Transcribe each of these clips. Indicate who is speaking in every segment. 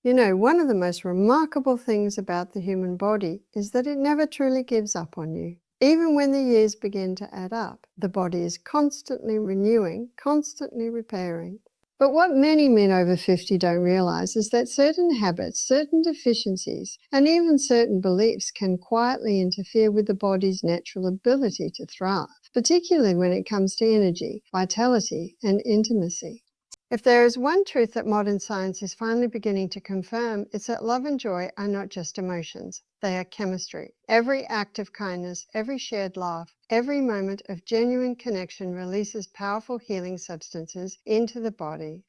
Speaker 1: You know, one of the most remarkable things about the human body is that it never truly gives up on you. Even when the years begin to add up, the body is constantly renewing, constantly repairing. But what many men over 50 don't realize is that certain habits, certain deficiencies, and even certain beliefs can quietly interfere with the body's natural ability to thrive, particularly when it comes to energy, vitality, and intimacy. If there is one truth that modern science is finally beginning to confirm, it's that love and joy are not just emotions, they are chemistry. Every act of kindness, every shared laugh, every moment of genuine connection releases powerful healing substances into the body.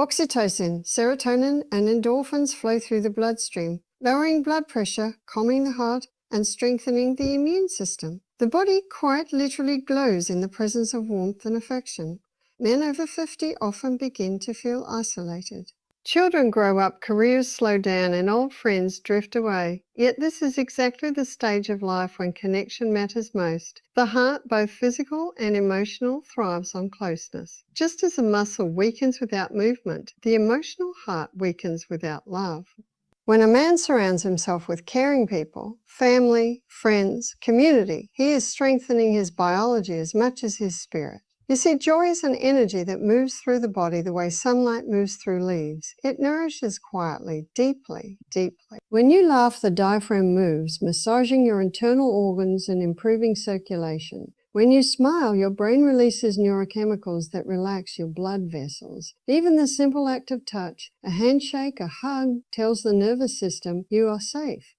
Speaker 1: Oxytocin, serotonin, and endorphins flow through the bloodstream, lowering blood pressure, calming the heart, and strengthening the immune system. The body quite literally glows in the presence of warmth and affection. Men over 50 often begin to feel isolated. Children grow up, careers slow down, and old friends drift away. Yet this is exactly the stage of life when connection matters most. The heart, both physical and emotional, thrives on closeness. Just as a muscle weakens without movement, the emotional heart weakens without love. When a man surrounds himself with caring people, family, friends, community, he is strengthening his biology as much as his spirit. You see, joy is an energy that moves through the body the way sunlight moves through leaves. It nourishes quietly, deeply, deeply. When you laugh, the diaphragm moves, massaging your internal organs and improving circulation. When you smile, your brain releases neurochemicals that relax your blood vessels. Even the simple act of touch, a handshake, a hug, tells the nervous system you are safe.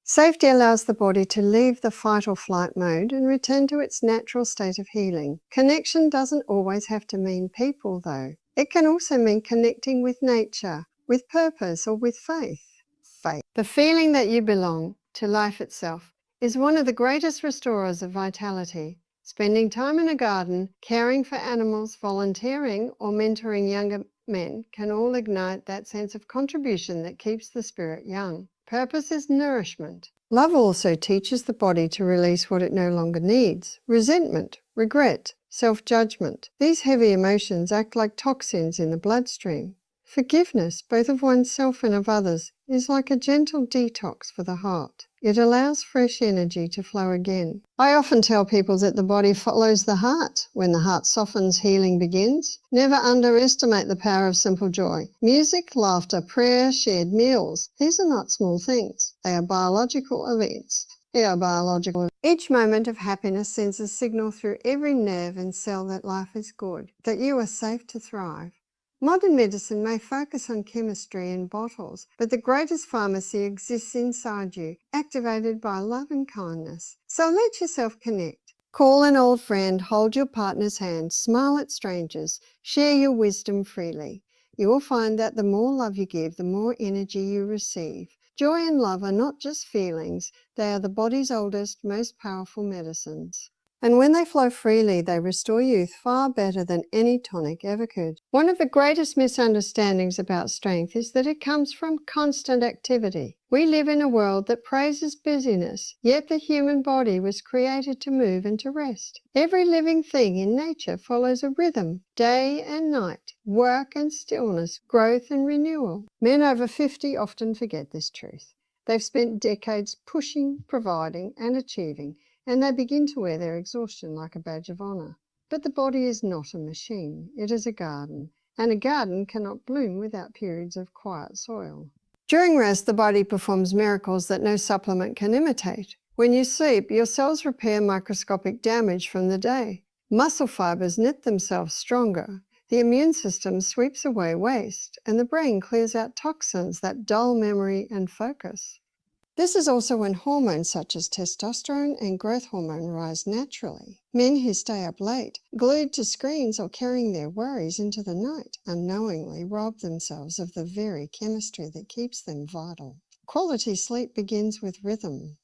Speaker 1: Safety allows the body to leave the fight or flight mode and return to its natural state of healing. Connection doesn't always have to mean people, though. It can also mean connecting with nature, with purpose, or with faith. The feeling that you belong to life itself is one of the greatest restorers of vitality. Spending time in a garden, caring for animals, volunteering, or mentoring younger men can all ignite that sense of contribution that keeps the spirit young. Purpose is nourishment. Love also teaches the body to release what it no longer needs: resentment, regret, self-judgment. These heavy emotions act like toxins in the bloodstream. Forgiveness, both of oneself and of others, is like a gentle detox for the heart. It allows fresh energy to flow again. I often tell people that the body follows the heart. When the heart softens, healing begins. Never underestimate the power of simple joy. Music, laughter, prayer, shared meals. These are not small things. They are biological events. Each moment of happiness sends a signal through every nerve and cell that life is good, that you are safe to thrive. Modern medicine may focus on chemistry in bottles, but the greatest pharmacy exists inside you, activated by love and kindness. So let yourself connect. Call an old friend, hold your partner's hand, smile at strangers, share your wisdom freely. You will find that the more love you give, the more energy you receive. Joy and love are not just feelings, they are the body's oldest, most powerful medicines. And when they flow freely, they restore youth far better than any tonic ever could. One of the greatest misunderstandings about strength is that it comes from constant activity. We live in a world that praises busyness, yet the human body was created to move and to rest. Every living thing in nature follows a rhythm: day and night, work and stillness, growth and renewal. Men over 50 often forget this truth. They've spent decades pushing, providing, and achieving, and they begin to wear their exhaustion like a badge of honour. But the body is not a machine, it is a garden, and a garden cannot bloom without periods of quiet soil. During rest, the body performs miracles that no supplement can imitate. When you sleep, your cells repair microscopic damage from the day. Muscle fibres knit themselves stronger. The immune system sweeps away waste, and the brain clears out toxins that dull memory and focus. This is also when hormones such as testosterone and growth hormone rise naturally. Men who stay up late, glued to screens or carrying their worries into the night, unknowingly rob themselves of the very chemistry that keeps them vital. Quality sleep begins with rhythm.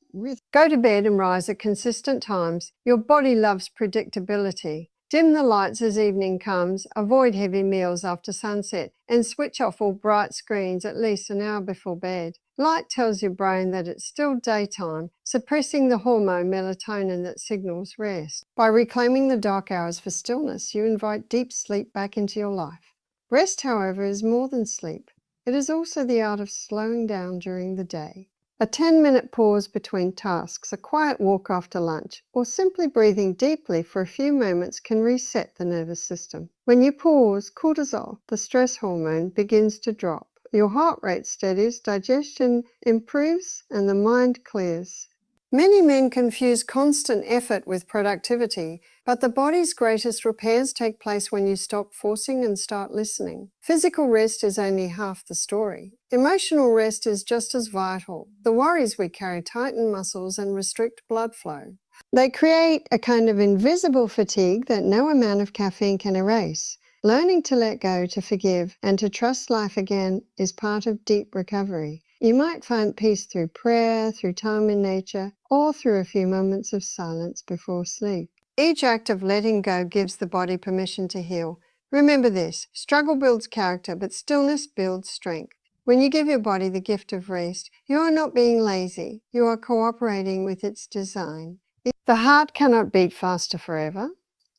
Speaker 1: Go to bed and rise at consistent times. Your body loves predictability. Dim the lights as evening comes, avoid heavy meals after sunset, and switch off all bright screens at least an hour before bed. Light tells your brain that it's still daytime, suppressing the hormone melatonin that signals rest. By reclaiming the dark hours for stillness, you invite deep sleep back into your life. Rest, however, is more than sleep. It is also the art of slowing down during the day. A 10-minute pause between tasks, a quiet walk after lunch, or simply breathing deeply for a few moments can reset the nervous system. When you pause, cortisol, the stress hormone, begins to drop. Your heart rate steadies, digestion improves, and the mind clears. Many men confuse constant effort with productivity, but the body's greatest repairs take place when you stop forcing and start listening. Physical rest is only half the story. Emotional rest is just as vital. The worries we carry tighten muscles and restrict blood flow. They create a kind of invisible fatigue that no amount of caffeine can erase. Learning to let go, to forgive, and to trust life again is part of deep recovery. You might find peace through prayer, through time in nature, or through a few moments of silence before sleep. Each act of letting go gives the body permission to heal. Remember this, struggle builds character, but stillness builds strength. When you give your body the gift of rest, you are not being lazy, you are cooperating with its design. The heart cannot beat faster forever.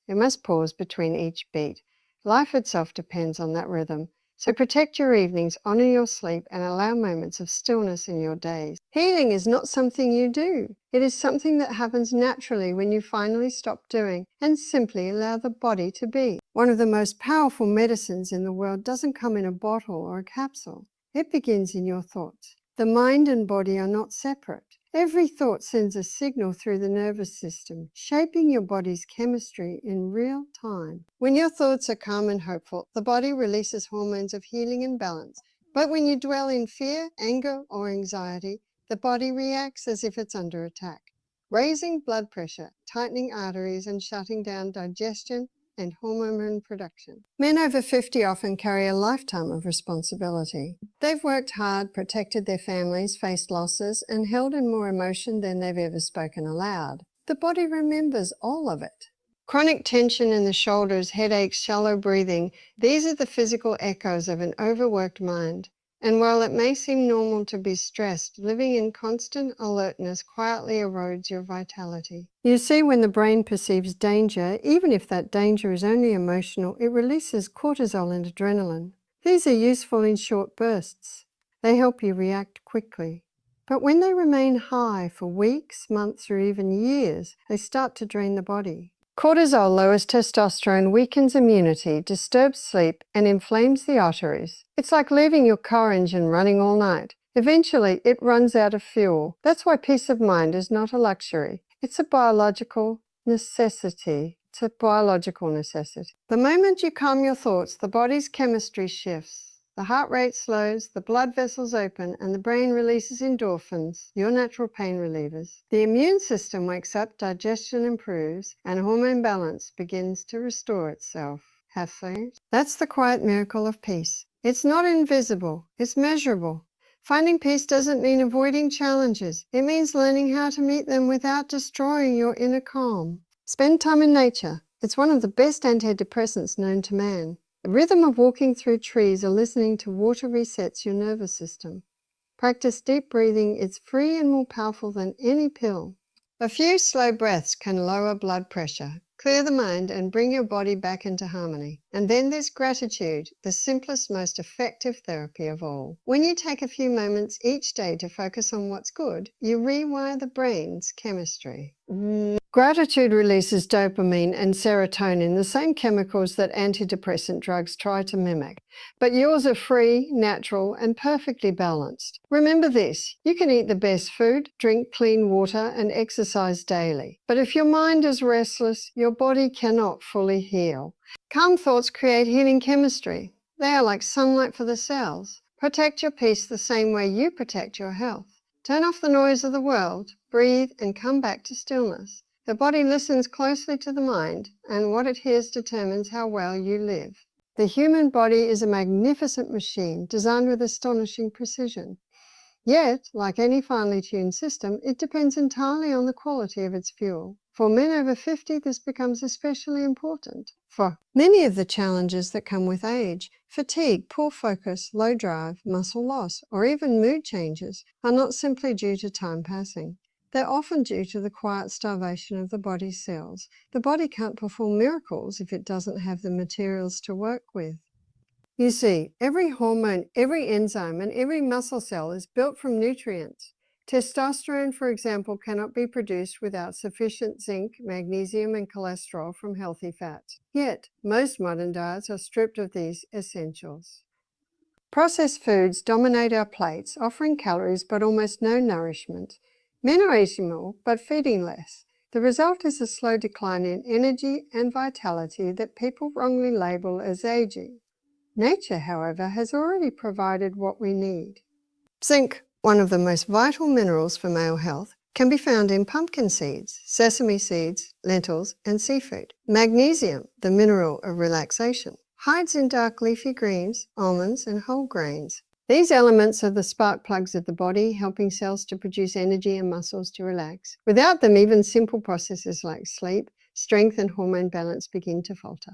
Speaker 1: It must pause between each beat. Life itself depends on that rhythm. So protect your evenings, honor your sleep, and allow moments of stillness in your days. Healing is not something you do. It is something that happens naturally when you finally stop doing and simply allow the body to be. One of the most powerful medicines in the world doesn't come in a bottle or a capsule. It begins in your thoughts. The mind and body are not separate. Every thought sends a signal through the nervous system, shaping your body's chemistry in real time. When your thoughts are calm and hopeful, the body releases hormones of healing and balance. But when you dwell in fear, anger, or anxiety, the body reacts as if it's under attack, raising blood pressure, tightening arteries, and shutting down digestion and hormone production. Men over 50 often carry a lifetime of responsibility. They've worked hard, protected their families, faced losses, and held in more emotion than they've ever spoken aloud. The body remembers all of it. Chronic tension in the shoulders, headaches, shallow breathing, these are the physical echoes of an overworked mind. And while it may seem normal to be stressed, living in constant alertness quietly erodes your vitality. You see, when the brain perceives danger, even if that danger is only emotional, it releases cortisol and adrenaline. These are useful in short bursts. They help you react quickly. But when they remain high for weeks, months, or even years, they start to drain the body. Cortisol lowers testosterone, weakens immunity, disturbs sleep, and inflames the arteries. It's like leaving your car engine running all night. Eventually, it runs out of fuel. That's why peace of mind is not a luxury. It's a biological necessity. The moment you calm your thoughts, the body's chemistry shifts. The heart rate slows, the blood vessels open, and the brain releases endorphins, your natural pain relievers. The immune system wakes up, digestion improves, and hormone balance begins to restore itself. Have faith. That's the quiet miracle of peace. It's not invisible, it's measurable. Finding peace doesn't mean avoiding challenges. It means learning how to meet them without destroying your inner calm. Spend time in nature. It's one of the best antidepressants known to man. The rhythm of walking through trees or listening to water resets your nervous system. Practice deep breathing. It's free and more powerful than any pill. A few slow breaths can lower blood pressure, clear the mind, and bring your body back into harmony. And then there's gratitude, the simplest, most effective therapy of all. When you take a few moments each day to focus on what's good, you rewire the brain's chemistry. Gratitude releases dopamine and serotonin, the same chemicals that antidepressant drugs try to mimic. But yours are free, natural, and perfectly balanced. Remember this, you can eat the best food, drink clean water, and exercise daily. But if your mind is restless, your body cannot fully heal. Calm thoughts create healing chemistry. They are like sunlight for the cells. Protect your peace the same way you protect your health. Turn off the noise of the world, breathe, and come back to stillness. The body listens closely to the mind, and what it hears determines how well you live. The human body is a magnificent machine designed with astonishing precision. Yet, like any finely tuned system, it depends entirely on the quality of its fuel. For men over 50, this becomes especially important. For many of the challenges that come with age, fatigue, poor focus, low drive, muscle loss, or even mood changes, are not simply due to time passing. They're often due to the quiet starvation of the body's cells. The body can't perform miracles if it doesn't have the materials to work with. You see, every hormone, every enzyme, and every muscle cell is built from nutrients. Testosterone, for example, cannot be produced without sufficient zinc, magnesium, and cholesterol from healthy fats. Yet, most modern diets are stripped of these essentials. Processed foods dominate our plates, offering calories but almost no nourishment. Men are eating more, but feeding less. The result is a slow decline in energy and vitality that people wrongly label as aging. Nature, however, has already provided what we need. Zinc, one of the most vital minerals for male health, can be found in pumpkin seeds, sesame seeds, lentils, and seafood. Magnesium, the mineral of relaxation, hides in dark leafy greens, almonds, and whole grains. These elements are the spark plugs of the body, helping cells to produce energy and muscles to relax. Without them, even simple processes like sleep, strength, and hormone balance begin to falter.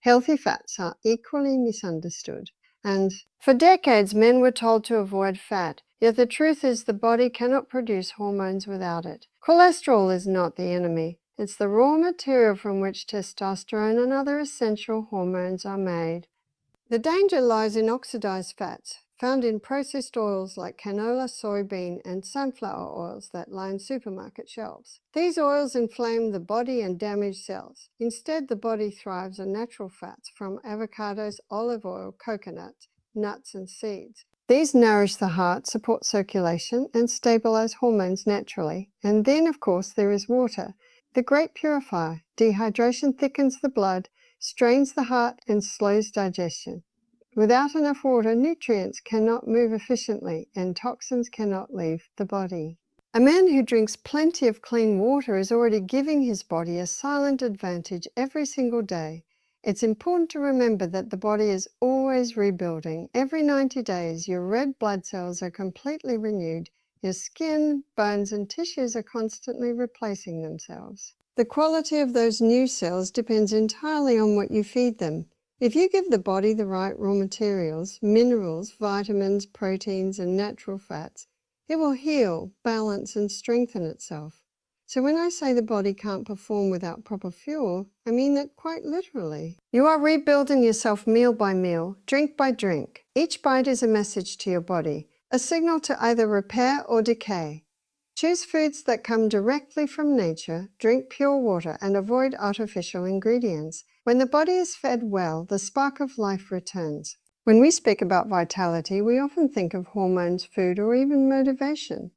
Speaker 1: Healthy fats are equally misunderstood. And for decades, men were told to avoid fat, yet the truth is the body cannot produce hormones without it. Cholesterol is not the enemy. It's the raw material from which testosterone and other essential hormones are made. The danger lies in oxidized fats, found in processed oils like canola, soybean, and sunflower oils that line supermarket shelves. These oils inflame the body and damage cells. Instead, the body thrives on natural fats from avocados, olive oil, coconuts, nuts, and seeds. These nourish the heart, support circulation, and stabilize hormones naturally. And then, of course, there is water, the great purifier. Dehydration thickens the blood, strains the heart, and slows digestion. Without enough water, nutrients cannot move efficiently and toxins cannot leave the body. A man who drinks plenty of clean water is already giving his body a silent advantage every single day. It's important to remember that the body is always rebuilding. Every 90 days, your red blood cells are completely renewed. Your skin, bones, and tissues are constantly replacing themselves. The quality of those new cells depends entirely on what you feed them. If you give the body the right raw materials, minerals, vitamins, proteins, and natural fats, it will heal, balance, and strengthen itself. So when I say the body can't perform without proper fuel, I mean that quite literally. You are rebuilding yourself meal by meal, drink by drink. Each bite is a message to your body, a signal to either repair or decay. Choose foods that come directly from nature, drink pure water, and avoid artificial ingredients. When the body is fed well, the spark of life returns. When we speak about vitality, we often think of hormones, food, or even motivation.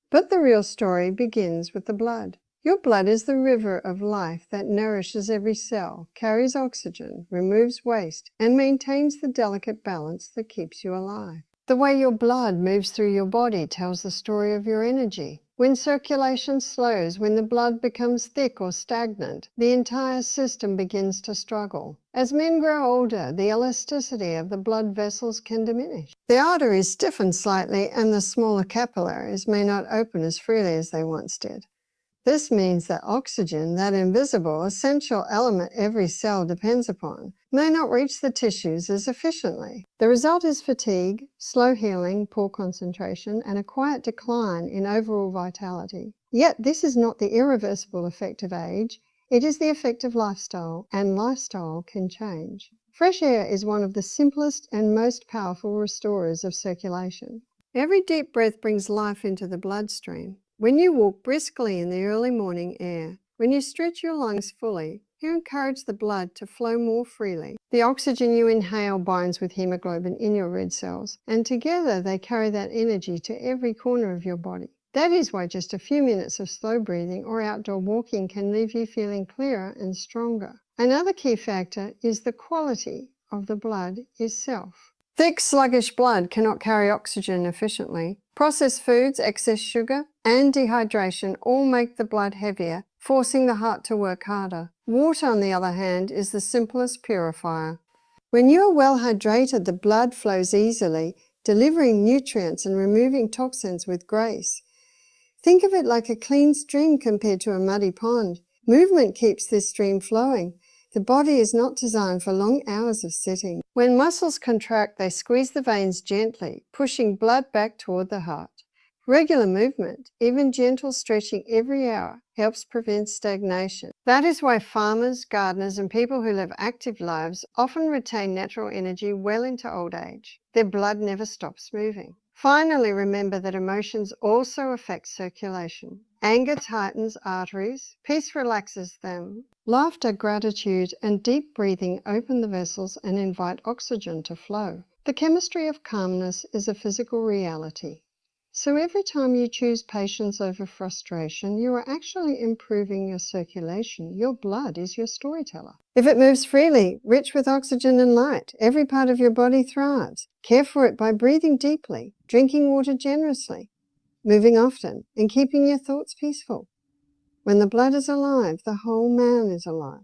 Speaker 1: But the real story begins with the blood. Your blood is the river of life that nourishes every cell, carries oxygen, removes waste, and maintains the delicate balance that keeps you alive. The way your blood moves through your body tells the story of your energy. When circulation slows, when the blood becomes thick or stagnant, the entire system begins to struggle. As men grow older, the elasticity of the blood vessels can diminish. The arteries stiffen slightly, and the smaller capillaries may not open as freely as they once did. This means that oxygen, that invisible, essential element every cell depends upon, may not reach the tissues as efficiently. The result is fatigue, slow healing, poor concentration, and a quiet decline in overall vitality. Yet this is not the irreversible effect of age, it is the effect of lifestyle, and lifestyle can change. Fresh air is one of the simplest and most powerful restorers of circulation. Every deep breath brings life into the bloodstream. When you walk briskly in the early morning air, when you stretch your lungs fully, you encourage the blood to flow more freely. The oxygen you inhale binds with hemoglobin in your red cells, and together they carry that energy to every corner of your body. That is why just a few minutes of slow breathing or outdoor walking can leave you feeling clearer and stronger. Another key factor is the quality of the blood itself. Thick, sluggish blood cannot carry oxygen efficiently. Processed foods, excess sugar, and dehydration all make the blood heavier, forcing the heart to work harder. Water, on the other hand, is the simplest purifier. When you are well hydrated, the blood flows easily, delivering nutrients and removing toxins with grace. Think of it like a clean stream compared to a muddy pond. Movement keeps this stream flowing. The body is not designed for long hours of sitting. When muscles contract, they squeeze the veins gently, pushing blood back toward the heart. Regular movement, even gentle stretching every hour, helps prevent stagnation. That is why farmers, gardeners, and people who live active lives often retain natural energy well into old age. Their blood never stops moving. Finally, remember that emotions also affect circulation. Anger tightens arteries, peace relaxes them. Laughter, gratitude, and deep breathing open the vessels and invite oxygen to flow. The chemistry of calmness is a physical reality. So every time you choose patience over frustration, you are actually improving your circulation. Your blood is your storyteller. If it moves freely, rich with oxygen and light, every part of your body thrives. Care for it by breathing deeply, drinking water generously, moving often, and keeping your thoughts peaceful. When the blood is alive, the whole man is alive.